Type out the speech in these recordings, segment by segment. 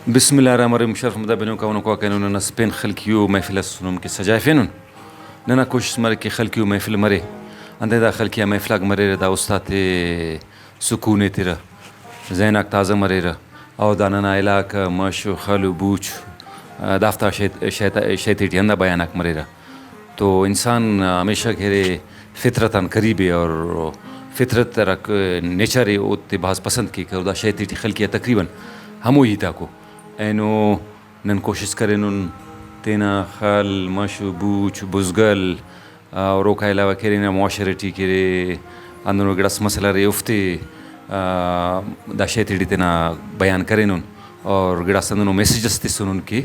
بسم الله الرحمن الرحیم. شرف مدا بینو کانو کو کنو نن سپین خلکیو محفل سنوم کې سجایفینن نن کوشش مر کې خلکیو محفل مره انده دا خلکیا محفل مره دا استاد سکون تیرا زینک تازه مره او داننا علاق مشو خلو بوچ دافتا شیطی انده بیانک مره تو انسان ہمیشہ گھیرے فطرتاً قریب ہے اور فطرت رک نیچر ہے وہ بہت پسند کی کہ دا شیطی خلکیا تقریباً ہمو ہی تاکو اینو نن کوشش کریں نن تینا خل مشو بوچ بزگل اور روکا علاوہ کریں معاشرتی کرے اندر گڑس مسئلہ رے افتے دا شیطی تینا بیان کریں نن اور گڑس اندر میسیجز تی سنن کی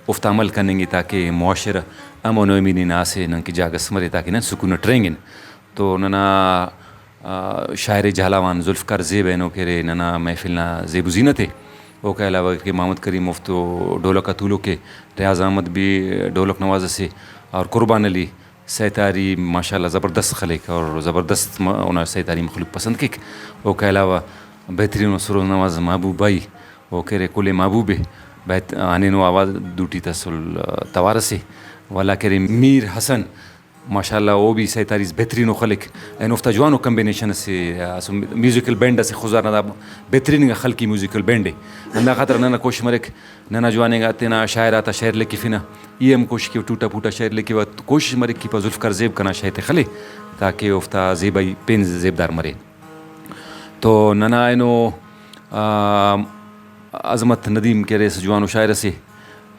افت عمل کریں گے تاکہ معاشرہ امن و امینی ناسے نن کی جاگہ سمرے تاکہ نن سکون ٹرینگن تو ننا شاعر جہلاوان ذوالفقار زیب اینو کرے ننا محفلنا زیب و زینت ہے وہ کے علاوہ کہ محمد کریم مفتو ڈولک طولو کے ریاض احمد بھی ڈولک نواز سے اور قربان علی سیتاری ماشاءاللہ زبردست خلق اور زبردست انہوں سیتاری مخلوق پسند کک وہ کے علاوہ بہترین سروز نواز محبوب بھائی وہ کہہ رہے کل محبوب آنے نو آواز دوٹی تسل توارسے والا کہہ رہے میر حسن ماشاءاللہ وہ بھی سیتاریز بہترین و خلق این افتا جوانو کمبینیشن سے میوزیکل بینڈ سے خزار ندا بہترین خلقی میوزیکل بینڈ ہے ندا خاطر ننا کوش مرک ننا جوانے گا تینا شاعر آتا شعر لکی فینا یہ ہم کوشش کی ٹوٹا پھوٹا شعر لکی وقت کوشش مرک کی پا ذوالفقار زیب کنا شاعت خلے تاکہ افتا زیبائی پین زیبدار مرے تو ننا اینو عظمت ندیم کے رئیس جوانو شاعر سے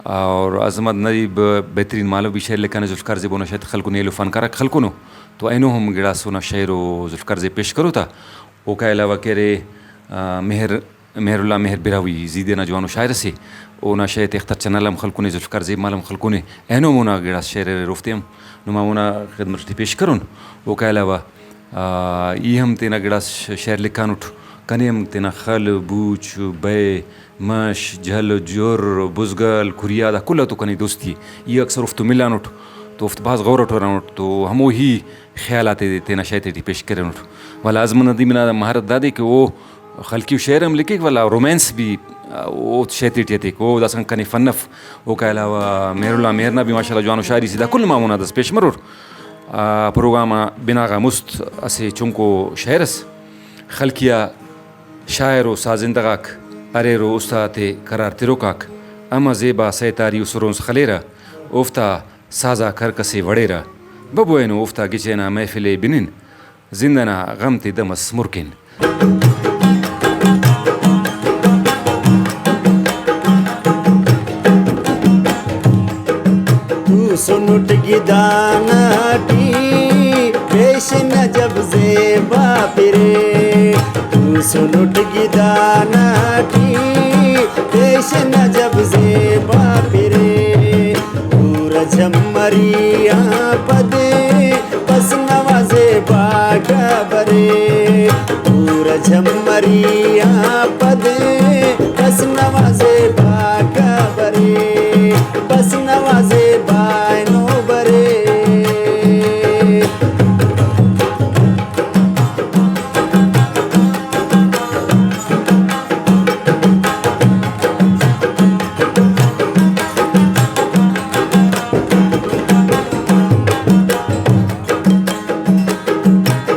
اور عظمت ندیب بہترین مالو بھی شعر لکھانے ذوالفقار زیب ہونا شاید خلکو نیلو فنکارک خلکو نو تو اینو ہم گڑا سونا شعر و ذوالفقار زیب پیش کرو تا او کا علاوہ کہہ رہے مہر اللہ مہر براوی زیدینا جوانو شاعر سے اونا شاید اختر چنالم خلکو نے ذوالفقار زیب مالم خلکو نے اینو مونا گڑا شعر رفتے ہم نما مونا خدمت پیش کرون او کا علاوہ یہ ہم تینا گڑا شعر لکھانو کنیم تینا خل بوچ بے مش جھل جور بزگل کوریا دا کلا تو کنی دوستی یہ اکثر افت ملان اٹھ تو افت بعض غور اٹھ رہا تو ہمو ہی خیالات تینا شاعری پیش کریں اٹھ والا عظمت ندیم نا مہارت دادے کہ وہ خلقی شعر ہم لکھے والا رومانس بھی وہ شاعری ٹھیتے کہ وہ داسن کنی فنف وہ کا علاوہ مہر اللہ مہرنا بھی ماشاءاللہ جوانو شاعری سیدھا کل مامونا دس پیش مرور پروگرام بناغا مست اسے چونکو شعرس خلقیا شاعر و سازندگاک ارے رو استاد قرار تروکاک اما زیبا سیتاری سرونس خلیرا افتا سازا کرکسی وڑیرا ببوینو افتا گچینا محفل بنن زندنا غمت دمس مرکن تو سنٹ گداناٹی پیش نجب زیبا پرے تو سنٹ گداناٹی پیش نجب زیبا پرے پورا جمریاں پدے پس نوازے باغا برے پورا جمریاں پدے پس نوازے باغا برے پس نوازے بائنو برے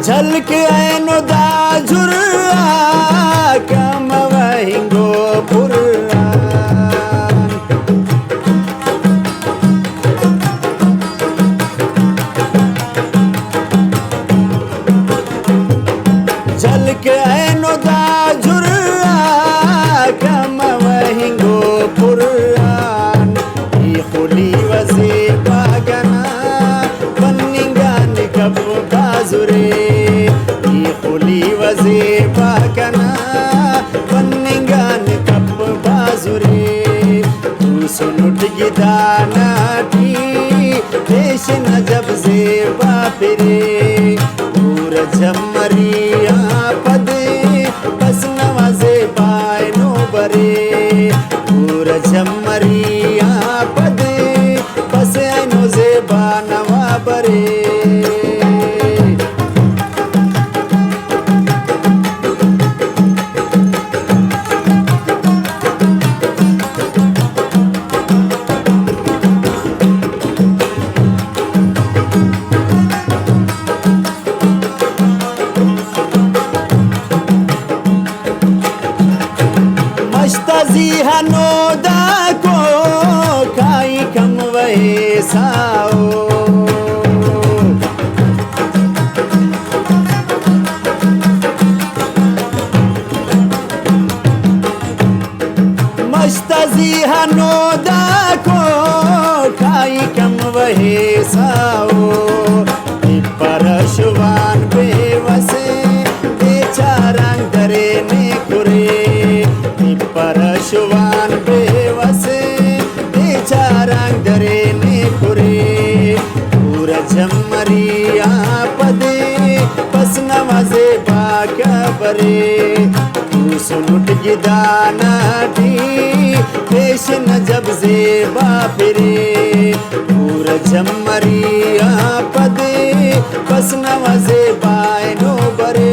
جھلک اینو دا جھرا کم وہنگو پران جھلک اینو دا جھرا کم وہنگو پران ای خلی وزی باگنا پننگان کب بازورے خلی وزیبا کنا پننگان کپ بازورے تو سنٹ گداناٹی پیش نجب زیبا پرے پورا جمریاں پدے پس نوازے بائنو برے پورا جمریاں پدے پس اینو زیبا نوا برے Mustazi hanoda ko kai kam wahe sao Mustazi hanoda ko kai kam wahe sao Parashwan bewase becharang dare ne kure Parashwan bewase becharang dare ne kure pura jammariya pade bas nawaze bakabare tu sunut gidana di pesh najab zeba fire pura jammariya pade bas nawaze baino bare